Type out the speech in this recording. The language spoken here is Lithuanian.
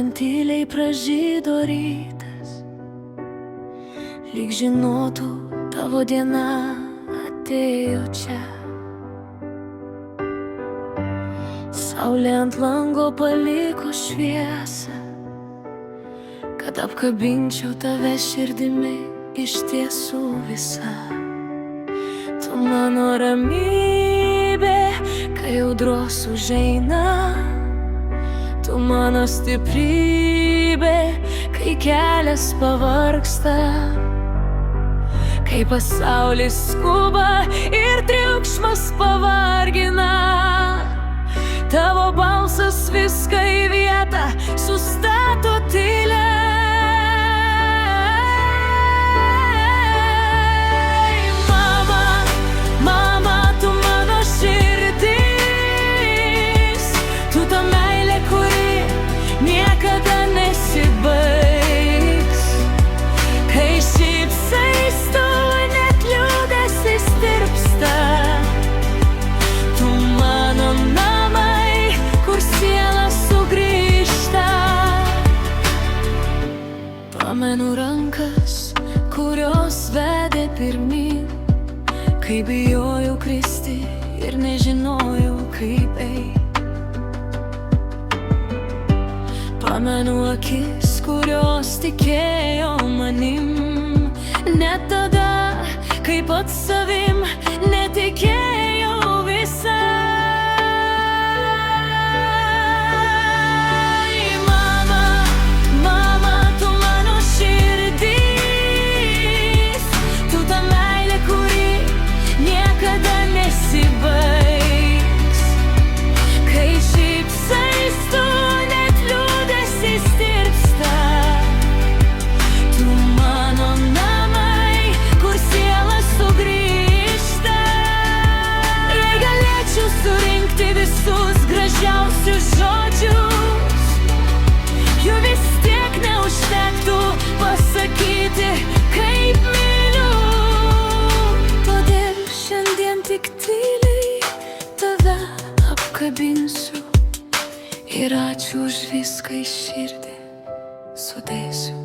man tyliai pražydo rytas, lyg žinotų, tavo diena atėjo čia. Saulė ant lango paliko šviesą, kad apkabinčiau tave širdimi iš tiesų visa. Tu mano ramybė, kai audros užeina, tu mano stiprybė, kai kelias pavargsta, kai pasaulis skuba ir triukšmas pavargina. Tavo balsas viską į vietą sustato tyliai. Mama, mama, tu mano širdis, tu ta meilė, kuri niekada nesibaigs. Kai šypsais tu, net liūdesys tirpsta. Tu mano namai, kur siela sugrįžta. Pamenu rankas, kurios vedė pirmyn, kai bijojau kristi ir nežinojau, kaip eit. Pamenu akis, kurios tikėjo manim, net tada, kai pats savim netikėjau visai. Mama, mama, tu mano širdis, tu ta meilė, kuri niekada nesibaigs. Kai šypsais tu, net liūdesys tirpsta. Tu mano namai, kur siela sugrįžta. Jei galėčiau surinkti visus gražiausius žodžius, jų vis tiek neužtektų pasakyti, kaip myliu. Todėl šiandien tik tyliai tave apkabinsiu ir ačiū už viską į širdį sudėsiu.